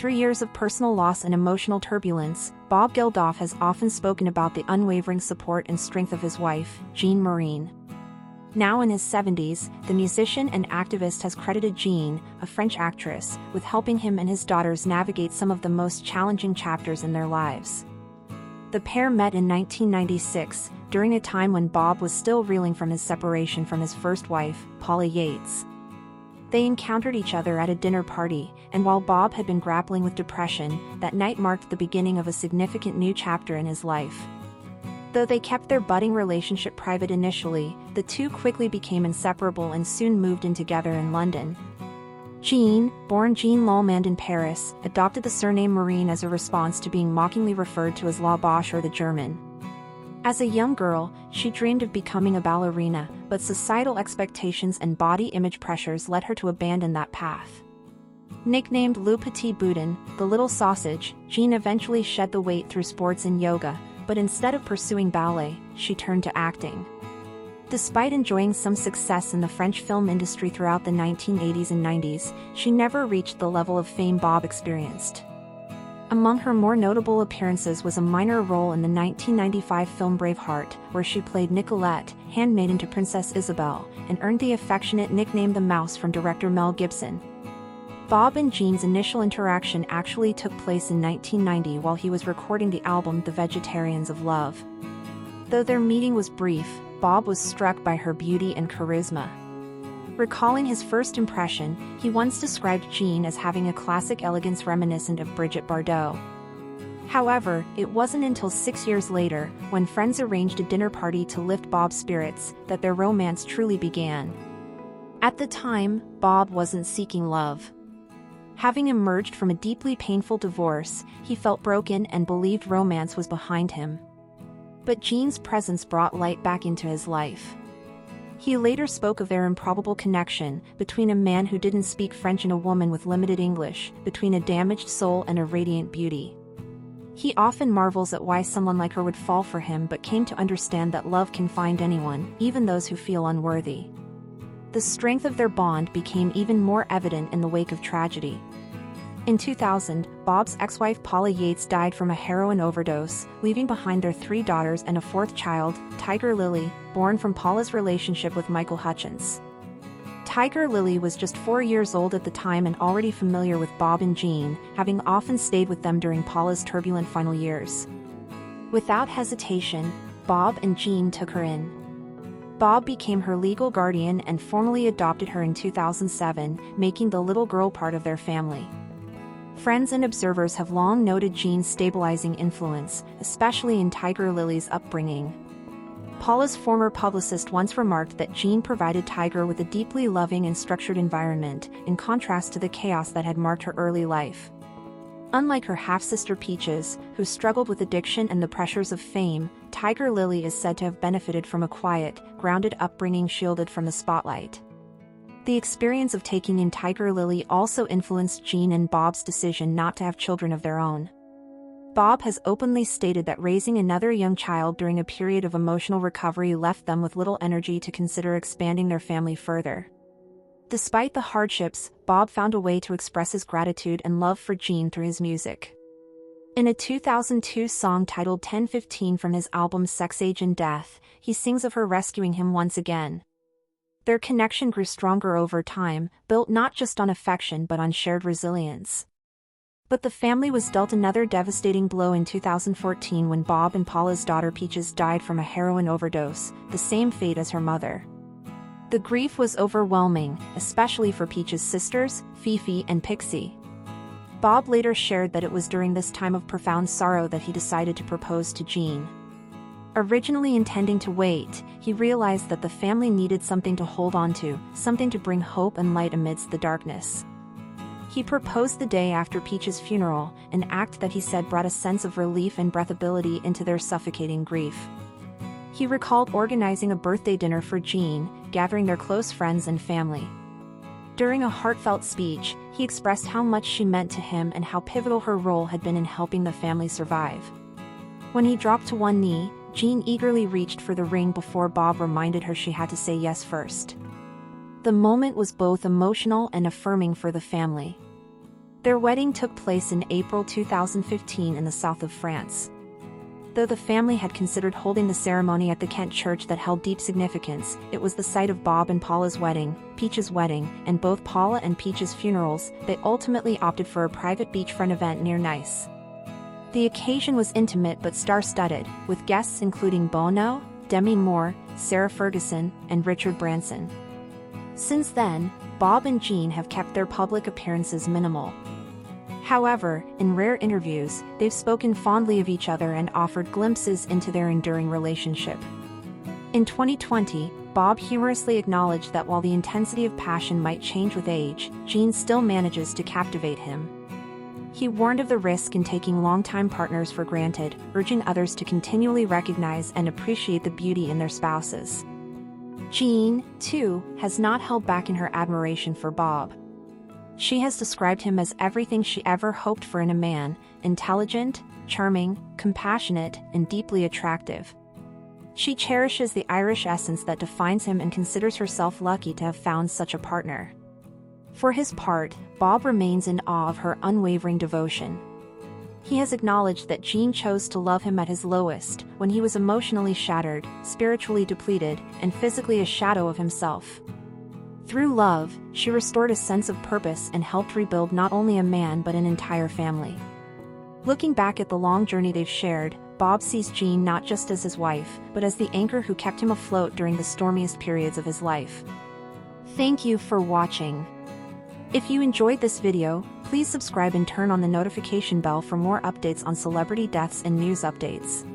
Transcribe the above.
Through years of personal loss and emotional turbulence, Bob Geldof has often spoken about the unwavering support and strength of his wife, Jeanne Marine. Now in his 70s, the musician and activist has credited Jeanne, a French actress, with helping him and his daughters navigate some of the most challenging chapters in their lives. The pair met in 1996, during a time when Bob was still reeling from his separation from his first wife, Paula Yates. They encountered each other at a dinner party, and while Bob had been grappling with depression, that night marked the beginning of a significant new chapter in his life. Though they kept their budding relationship private initially, the two quickly became inseparable and soon moved in together in London. Jeanne, born Jeanne Marine in Paris, adopted the surname Marine as a response to being mockingly referred to as La Boche or the German. As a young girl, she dreamed of becoming a ballerina, but societal expectations and body image pressures led her to abandon that path. Nicknamed Le Petit Boudin, the Little Sausage, Jeanne eventually shed the weight through sports and yoga, but instead of pursuing ballet, she turned to acting. Despite enjoying some success in the French film industry throughout the 1980s and 90s, she never reached the level of fame Bob experienced. Among her more notable appearances was a minor role in the 1995 film Braveheart, where she played Nicolette, handmaiden to Princess Isabel, and earned the affectionate nickname The Mouse from director Mel Gibson. Bob and Jeanne's initial interaction actually took place in 1990 while he was recording the album The Vegetarians of Love. Though their meeting was brief, Bob was struck by her beauty and charisma. Recalling his first impression, he once described Jeanne as having a classic elegance reminiscent of Brigitte Bardot. However, it wasn't until 6 years later, when friends arranged a dinner party to lift Bob's spirits, that their romance truly began. At the time, Bob wasn't seeking love. Having emerged from a deeply painful divorce, he felt broken and believed romance was behind him. But Jeanne's presence brought light back into his life. He later spoke of their improbable connection, between a man who didn't speak French and a woman with limited English, between a damaged soul and a radiant beauty. He often marvels at why someone like her would fall for him, but came to understand that love can find anyone, even those who feel unworthy. The strength of their bond became even more evident in the wake of tragedy. In 2000, Bob's ex-wife Paula Yates died from a heroin overdose, leaving behind their 3 daughters and a 4th child, Tiger Lily, born from Paula's relationship with Michael Hutchence. Tiger Lily was just 4 years old at the time and already familiar with Bob and Jeanne, having often stayed with them during Paula's turbulent final years. Without hesitation, Bob and Jeanne took her in. Bob became her legal guardian and formally adopted her in 2007, making the little girl part of their family. Friends and observers have long noted Jeanne's stabilizing influence, especially in Tiger Lily's upbringing. Paula's former publicist once remarked that Jeanne provided Tiger with a deeply loving and structured environment, in contrast to the chaos that had marked her early life. Unlike her half-sister Peaches, who struggled with addiction and the pressures of fame, Tiger Lily is said to have benefited from a quiet, grounded upbringing shielded from the spotlight. The experience of taking in Tiger Lily also influenced Jeanne and Bob's decision not to have children of their own. Bob has openly stated that raising another young child during a period of emotional recovery left them with little energy to consider expanding their family further. Despite the hardships, Bob found a way to express his gratitude and love for Jeanne through his music. In a 2002 song titled 1015 from his album Sex, Age and Death, he sings of her rescuing him once again. Their connection grew stronger over time, built not just on affection but on shared resilience. But the family was dealt another devastating blow in 2014 when Bob and Paula's daughter Peaches died from a heroin overdose, the same fate as her mother. The grief was overwhelming, especially for Peaches' sisters, Fifi and Pixie. Bob later shared that it was during this time of profound sorrow that he decided to propose to Jeanne. Originally intending to wait, he realized that the family needed something to hold on to, something to bring hope and light amidst the darkness. He proposed the day after Peaches' funeral, an act that he said brought a sense of relief and breathability into their suffocating grief. He recalled organizing a birthday dinner for Jeanne, gathering their close friends and family. During a heartfelt speech, he expressed how much she meant to him and how pivotal her role had been in helping the family survive. When he dropped to one knee, Jeanne eagerly reached for the ring before Bob reminded her she had to say yes first. The moment was both emotional and affirming for the family. Their wedding took place in April 2015 in the south of France. Though the family had considered holding the ceremony at the Kent church that held deep significance, it was the site of Bob and Paula's wedding, Peaches' wedding, and both Paula and Peaches' funerals. They ultimately opted for a private beachfront event near Nice. The occasion was intimate but star-studded, with guests including Bono, Demi Moore, Sarah Ferguson, and Richard Branson. Since then, Bob and Jeanne have kept their public appearances minimal. However, in rare interviews, they've spoken fondly of each other and offered glimpses into their enduring relationship. In 2020, Bob humorously acknowledged that while the intensity of passion might change with age, Jeanne still manages to captivate him. He warned of the risk in taking longtime partners for granted, urging others to continually recognize and appreciate the beauty in their spouses. Jeanne, too, has not held back in her admiration for Bob. She has described him as everything she ever hoped for in a man: intelligent, charming, compassionate, and deeply attractive. She cherishes the Irish essence that defines him and considers herself lucky to have found such a partner. For his part, Bob remains in awe of her unwavering devotion. He has acknowledged that Jeanne chose to love him at his lowest, when he was emotionally shattered, spiritually depleted, and physically a shadow of himself. Through love, she restored a sense of purpose and helped rebuild not only a man but an entire family. Looking back at the long journey they've shared, Bob sees Jeanne not just as his wife, but as the anchor who kept him afloat during the stormiest periods of his life. Thank you for watching. If you enjoyed this video, please subscribe and turn on the notification bell for more updates on celebrity deaths and news updates.